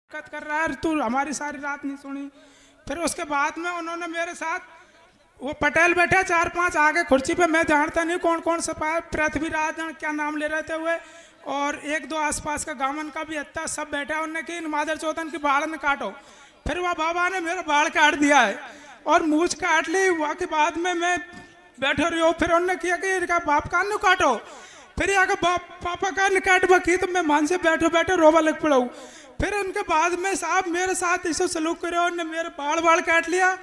दिक्कत कर रहा है, तू हमारी सारी रात नहीं सुनी। फिर उसके बाद में उन्होंने मेरे साथ, वो पटेल बैठे 4-5 आगे कुर्सी पे, मैं जानता नहीं कौन कौन से पृथ्वीराज क्या नाम ले रहे थे हुए, और 1-2 आसपास का गामन का भी हत्या, सब बैठा। उनने की मादर चौथन की बाढ़ में काटो। फिर वह बाबा ने मेरा बाढ़ काट दिया है और मूछ काट ली। वहाँ के बाद में मैं बैठे रही हूँ। फिर उन्होंने किया कि इनका बाप का न काटो। फिर यहाँ का बाप पापा का न काट बकी, तो मैं मन से बैठे बैठे रोवा लग पड़ा हूँ। फिर उनके बाद में साहब मेरे साथ ऐसे सलूक करे, उन्होंने मेरे बाढ़ काट लिया।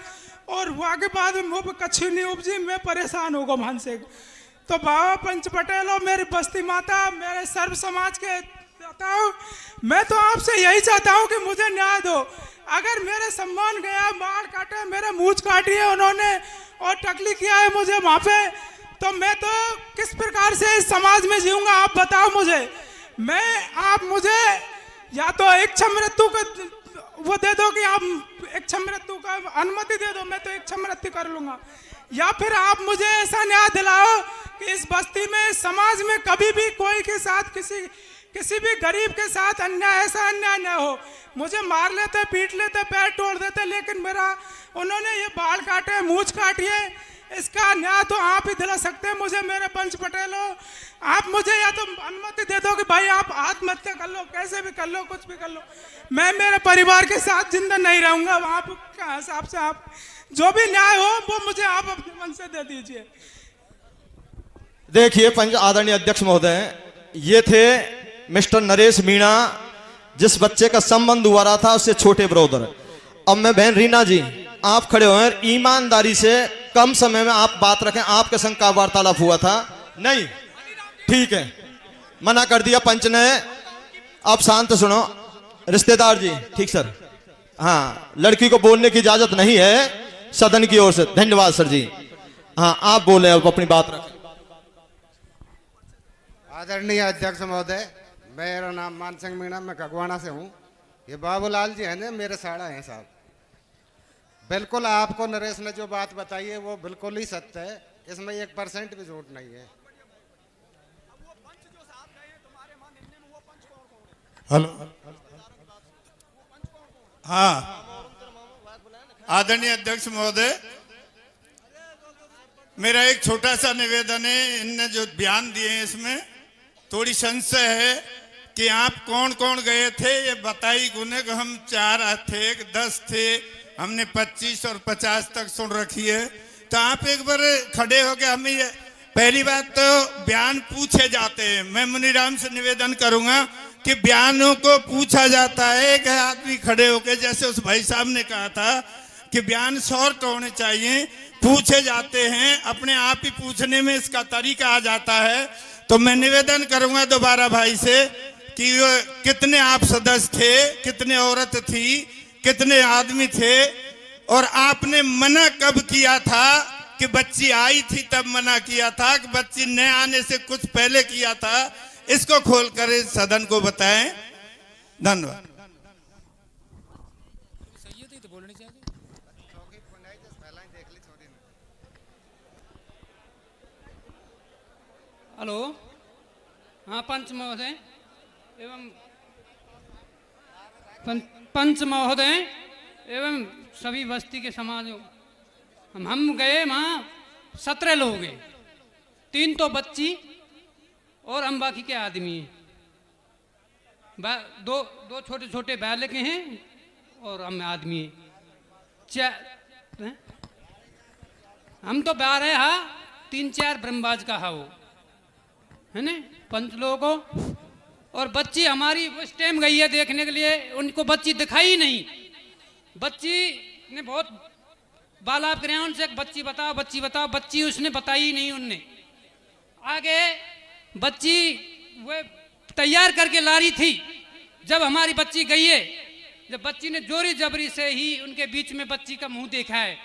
और वहाँ के बाद में मुँह पर कच्छी नहीं उपजी, मैं परेशान हो गया मन से। तो बाबा पंच पटेल और मेरी बस्ती माता, मेरे सर्व समाज के बताओ, मैं तो आपसे यही चाहता हूँ कि मुझे न्याय दो। अगर मेरे सम्मान गया, बाढ़ काटे, मेरे मूछ काटी है उन्होंने और टकली किया है मुझे वहाँ पे, तो मैं तो किस प्रकार से इस समाज में जीऊँगा, आप बताओ मुझे। आप मुझे या तो इच्छा मृत्यु का वो दे दो कि आप इच्छा मृत्यु का अनुमति दे दो, मैं तो इच्छा मृत्यु कर लूँगा। या फिर आप मुझे ऐसा न्याय दिलाओ कि इस बस्ती में, समाज में कभी भी कोई के साथ, किसी भी गरीब के साथ ऐसा अन्याय न हो। मुझे मार लेते, पीट लेते, पैर तोड़ देते, लेकिन मेरा उन्होंने ये बाल काटे, मूछ काटी है, इसका न्याय तो आप ही दिला सकते हैं मुझे। मेरे पंच पटेल हो, आप मुझे या तो अनुमति दे दो कि भाई आप आत्महत्या कर लो, कैसे भी कर लो, कुछ भी कर लो, मैं मेरे परिवार के साथ जिंदा नहीं रहूंगा। आपके हिसाब से आप जो भी न्याय हो वो मुझे आप अपने मन से दे दीजिए। देखिए पंच आदरणीय अध्यक्ष महोदय, ये थे मिस्टर नरेश मीणा, जिस बच्चे का संबंध हुआ रहा था उससे छोटे ब्रोदर। अब मैं बहन रीना जी, आप खड़े हुए हैं, ईमानदारी से कम समय में आप बात रखें। आपके संग का वार्तालाप हुआ था? नहीं, ठीक है, मना कर दिया पंच ने। अब शांत सुनो रिश्तेदार जी। ठीक सर, हाँ, लड़की को बोलने की इजाजत नहीं है सदन की ओर से। धन्यवाद सर जी। हाँ, आप बोले, अब अपनी बात रखें। आदरणीय अध्यक्ष महोदय, मेरा नाम मान सिंह मीणा, मैं खगवाना से हूँ। ये बाबूलाल जी हैं ना, मेरे साड़ा हैं साहब। बिल्कुल आपको नरेश ने जो बात बताई है वो बिल्कुल ही सत्य है, इसमें 1% भी झूठ नहीं है। हेलो, हाँ, आदरणीय अध्यक्ष महोदय, मेरा एक छोटा सा निवेदन है। इनने जो बयान दिए हैं इसमें थोड़ी संशय है कि आप कौन कौन गए थे, ये बताई गुने को। हम 4 थे, 10 थे, हमने 25 और 50 तक सुन रखी है। तो आप एक बार खड़े हो गए। हमें ये पहली बात तो बयान पूछे जाते हैं। मैं मुनीराम से निवेदन करूंगा कि बयानों को पूछा जाता है। एक आदमी खड़े होकर, जैसे उस भाई साहब ने कहा था कि बयान शॉर्ट होने चाहिए, पूछे जाते हैं, अपने आप ही पूछने में इसका तरीका आ जाता है। तो मैं निवेदन करूंगा दोबारा भाई से कि कितने आप सदस्य थे, कितने औरत थी, कितने आदमी थे, और आपने मना कब किया था? कि बच्ची आई थी तब मना किया था कि बच्ची न आने से कुछ पहले किया था? इसको खोलकर सदन को बताएं। धन्यवाद। हेलो, हाँ, पंच महोदय एवं पंच महोदय एवं सभी बस्ती के समाज, हम गए वहाँ 17 लोग हैं, 3 तो बच्ची और हम बाकी के आदमी हैं। दो छोटे छोटे बालक हैं और हम आदमी हैं। हम तो 12 हा, 3-4 ब्रह्मबाज का हा वो है ना, पंच लोगों को। और बच्ची हमारी उस टाइम गई है देखने के लिए, उनको बच्ची दिखाई नहीं। बच्ची ने बहुत बालाप कराया उनसे, बच्ची बताओ, बच्ची बताओ, बच्ची उसने बताई नहीं। उनने आगे बच्ची वो तैयार करके ला रही थी। जब हमारी बच्ची गई है, जब बच्ची ने जोरी जबरी से ही उनके बीच में बच्ची का मुंह देखा है,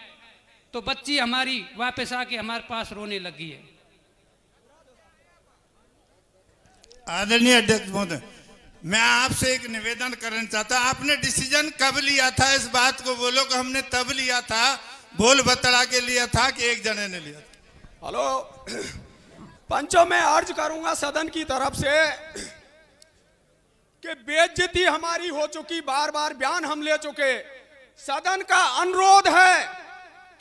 तो बच्ची हमारी वापस आके हमारे पास रोने लगी है। आदरणीय अध्यक्ष महोदय, मैं आपसे एक निवेदन करना चाहता हूं। आपने डिसीजन कब लिया था इस बात को? बोलो कि हमने तब लिया था, बोल बतला के लिया था कि एक जने ने लिया था? हेलो पंचों, मैं अर्ज करूंगा सदन की तरफ से कि बेइज्जती हमारी हो चुकी, बार बार बयान हम ले चुके। सदन का अनुरोध है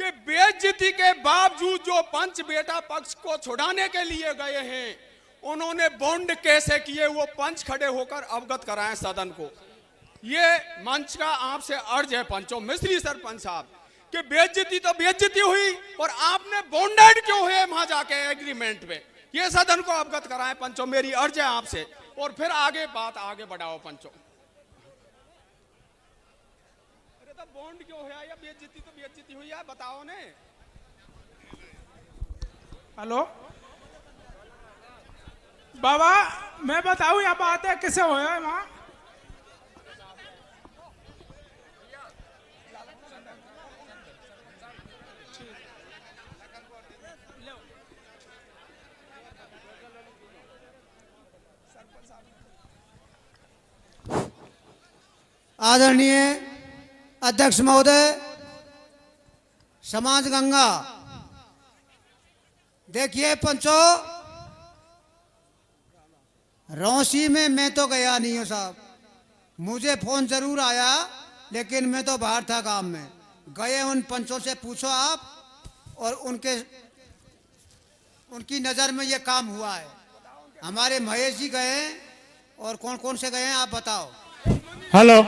कि बेइज्जती के बावजूद जो पंच बेटा पक्ष को छुड़ाने के लिए गए हैं, उन्होंने बॉन्ड कैसे किए वो पंच खड़े होकर अवगत कराएं सदन को। ये मंच का आपसे अर्ज है पंचों, मिस्त्री सरपंच साहब, कि बेइज्जती तो बेइज्जती हुई और आपने बॉन्डेड क्यों हुए वहां जाके एग्रीमेंट पे, ये सदन को अवगत कराएं पंचों, मेरी अर्ज है आपसे। और फिर आगे बात आगे बढ़ाओ पंचों। अरे तो बॉन्ड क्यों है या बेइज्जती तो बेइज्जती हुई है, बताओ ने। हेलो बाबा, मैं बताऊं या बात है किसे होया है वहां? आदरणीय अध्यक्ष महोदय, समाज गंगा, देखिए पंचों, रौसी में मैं तो गया नहीं हूँ साहब, मुझे फोन जरूर आया लेकिन मैं तो बाहर था काम में। गए उन पंचों से पूछो आप, और उनकी नज़र में ये काम हुआ है। हमारे महेश जी गए और कौन कौन से गए हैं आप बताओ। हेलो,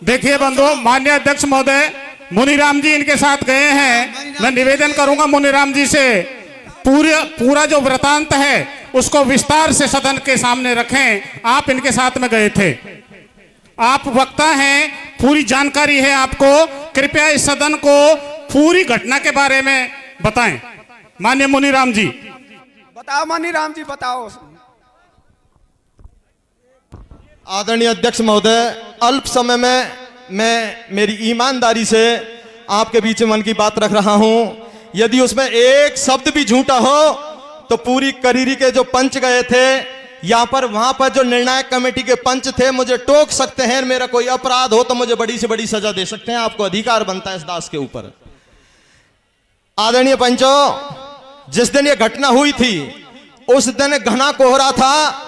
देखिए बंधुओं, माननीय अध्यक्ष महोदय मुनीराम जी इनके साथ गए हैं। मैं निवेदन करूंगा मुनीराम जी से पूरा जो वृतांत है उसको विस्तार से सदन के सामने रखें। आप इनके साथ में गए थे, आप वक्ता हैं, पूरी जानकारी है आपको, कृपया इस सदन को पूरी घटना के बारे में बताएं। माननीय मुनीराम जी बताओ, मुनीराम जी बताओ। आदरणीय अध्यक्ष महोदय, अल्प समय में मैं मेरी ईमानदारी से आपके बीच में मन की बात रख रहा हूं। यदि उसमें एक शब्द भी झूठा हो तो पूरी करीरी के जो पंच गए थे यहां पर, वहां पर जो निर्णायक कमेटी के पंच थे, मुझे टोक सकते हैं। मेरा कोई अपराध हो तो मुझे बड़ी से बड़ी सजा दे सकते हैं। आपको अधिकार बनता है इस दास के ऊपर। आदरणीय पंचों, जिस दिन ये घटना हुई थी उस दिन घना कोहरा था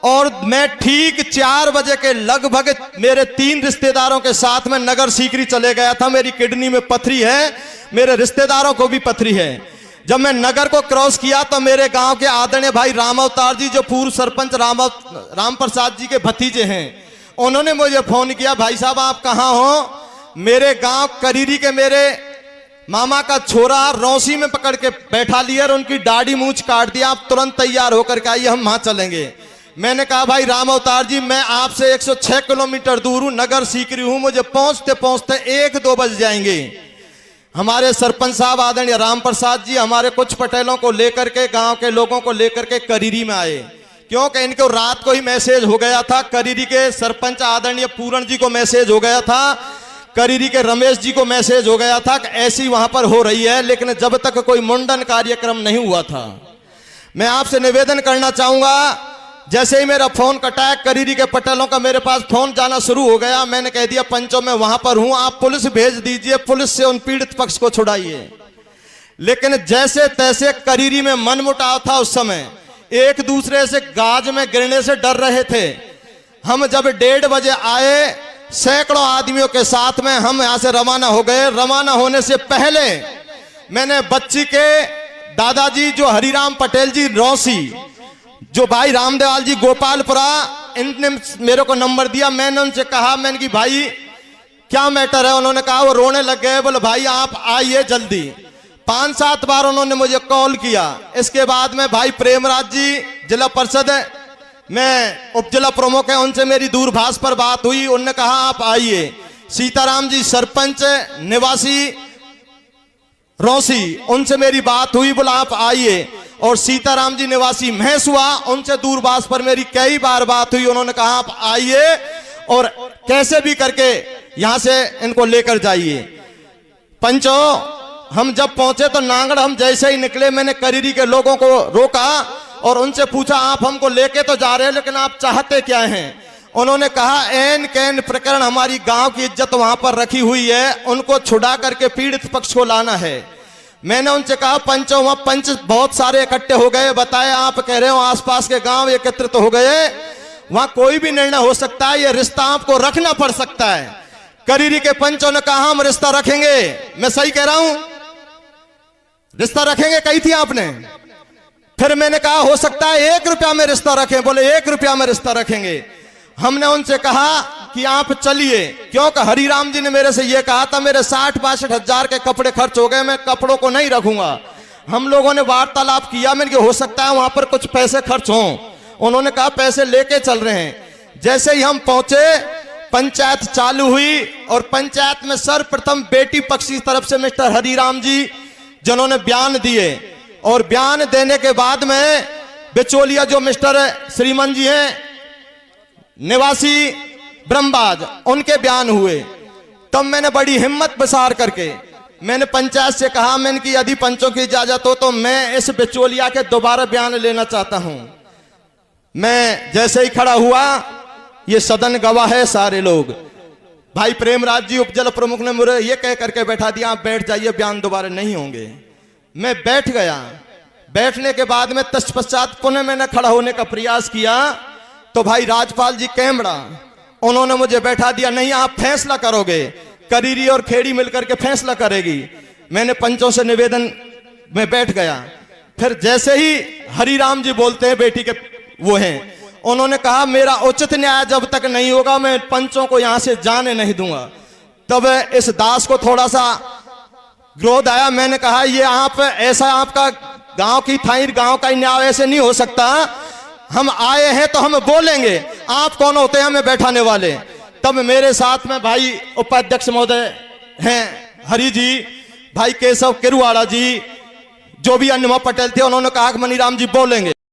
और मैं ठीक 4 बजे के लगभग मेरे 3 रिश्तेदारों के साथ में नगर सीकरी चले गया था। मेरी किडनी में पथरी है, मेरे रिश्तेदारों को भी पथरी है। जब मैं नगर को क्रॉस किया तो मेरे गांव के आदरणीय भाई राम अवतार जी, जो पूर्व सरपंच राम प्रसाद जी के भतीजे हैं, उन्होंने मुझे फोन किया, भाई साहब आप कहाँ हो? मेरे गांव करीरी के मेरे मामा का छोरा रौसी में पकड़ के बैठा लिया और उनकी दाढ़ी मूंछ काट दिया, आप तुरंत तैयार होकर के आइए, हम वहां चलेंगे। मैंने कहा भाई राम अवतार जी, मैं आपसे 106 किलोमीटर दूर हूं, नगर सीकरी हूं, मुझे पहुंचते पहुंचते 1-2 बज जाएंगे। हमारे सरपंच साहब आदरणीय राम प्रसाद जी हमारे कुछ पटेलों को लेकर के, गांव के लोगों को लेकर के करीरी में आए, क्योंकि इनको रात को ही मैसेज हो गया था। करीरी के सरपंच आदरणीय पूरण जी को मैसेज हो गया था, करीरी के रमेश जी को मैसेज हो गया था कि ऐसी वहां पर हो रही है, लेकिन जब तक कोई मुंडन कार्यक्रम नहीं हुआ था। मैं आपसे निवेदन करना चाहूंगा, जैसे ही मेरा फोन कटा, करीरी के पटेलों का मेरे पास फोन जाना शुरू हो गया, मैंने कह दिया पंचों मैं वहां पर हूं, आप पुलिस भेज दीजिए, पुलिस से उन पीड़ित पक्ष को छुड़ाइए। लेकिन जैसे तैसे करीरी में मनमुटाव था। उस समय एक दूसरे से गाज में गिरने से डर रहे थे। हम जब 1:30 बजे आए, सैकड़ों आदमियों के साथ में हम यहां से रवाना हो गए। रवाना होने से पहले मैंने बच्ची के दादाजी जो हरिराम पटेल जी रौसी, जो भाई रामदेवाल जी गोपालपुरा, इनने मेरे को नंबर दिया। मैंने उनसे कहा, मैंने कि भाई क्या मैटर है? उन्होंने कहा, वो रोने लग गए, बोले भाई आप आइए जल्दी। 5-7 बार उन्होंने मुझे कॉल किया। इसके बाद में भाई प्रेमराज जी जिला परिषद, मैं उप जिला प्रमुख है, उनसे मेरी दूरभाष पर बात हुई। उन्होंने कहा आप आइए। सीताराम जी सरपंच निवासी रौसी, उनसे मेरी बात हुई, बोला आप आइए। और सीताराम जी निवासी महेशुआ, उनसे दूरभाष पर मेरी कई बार बात हुई। उन्होंने कहा आप आइए और कैसे भी करके यहां से इनको लेकर जाइए। पंचों, हम जब पहुंचे तो नांगड़ हम जैसे ही निकले, मैंने करीरी के लोगों को रोका और उनसे पूछा आप हमको लेके तो जा रहे हैं, लेकिन आप चाहते क्या हैं? उन्होंने कहा एन कैन प्रकरण, हमारी गांव की इज्जत वहां पर रखी हुई है, उनको छुड़ा करके पीड़ित पक्ष को लाना है। मैंने उनसे कहा पंचों, वहां पंच बहुत सारे इकट्ठे हो गए, बताए आप कह रहे हो आसपास के गांव एकत्रित हो गए। वहां कोई भी निर्णय हो सकता है, ये रिश्ता आपको रखना पड़ सकता है। करीरी के पंचों ने कहा हम रिश्ता रखेंगे, मैं सही कह रहा हूं, रिश्ता रखेंगे कही थी आपने। फिर मैंने कहा हो सकता है 1 रुपया में रिश्ता रखें, बोले 1 रुपया में रिश्ता रखेंगे। हमने उनसे कहा कि आप चलिए, क्योंकि हरिराम जी ने मेरे से यह कहा था मेरे 60-62 हजार के कपड़े खर्च हो गए, मैं कपड़ों को नहीं रखूंगा। हम लोगों ने वार्तालाप किया, मैंने कहा हो सकता है वहां पर कुछ पैसे खर्च हों। उन्होंने कहा पैसे लेके चल रहे हैं। जैसे ही हम पहुंचे पंचायत चालू हुई और पंचायत में सर्वप्रथम बेटी पक्ष की तरफ से मिस्टर हरिराम जी जिन्होंने बयान दिए, और बयान देने के बाद में बिचौलिया जो मिस्टर श्रीमन जी हैं निवासी ब्रह्मबाज, उनके बयान हुए। तब मैंने बड़ी हिम्मत बसार करके मैंने पंचायत से कहा, मैंने कि यदि पंचों की इजाजत हो तो मैं इस बिचौलिया के दोबारा बयान लेना चाहता हूं। मैं जैसे ही खड़ा हुआ, ये सदन गवाह है सारे लोग, भाई प्रेमराज जी उपजल प्रमुख ने मुझे ये कह करके बैठा दिया आप बैठ जाइए, बयान दोबारा नहीं होंगे। मैं बैठ गया। बैठने के बाद में तत्पश्चात पुनः मैंने खड़ा होने का प्रयास किया तो भाई राजपाल जी कैमरा, उन्होंने मुझे बैठा दिया, नहीं आप फैसला करोगे, करीरी और खेड़ी मिलकर के फैसला करेगी। मैंने पंचों से निवेदन में बैठ गया। फिर जैसे ही हरिराम जी बोलते हैं बेटी के वो हैं, उन्होंने कहा मेरा उचित न्याय जब तक नहीं होगा मैं पंचों को यहां से जाने नहीं दूंगा। तब इस दास को थोड़ा सा क्रोध आया। मैंने कहा ये आप ऐसा, आपका गांव की थाई गांव का न्याय ऐसे नहीं हो सकता, हम आए हैं तो हम बोलेंगे, आप कौन होते हैं हमें बैठाने वाले। तब मेरे साथ में भाई उपाध्यक्ष महोदय हैं हरि जी, भाई केशव किरुवाड़ा जी, जो भी अन्य पटेल थे, उन्होंने कहा कि मनीराम जी बोलेंगे।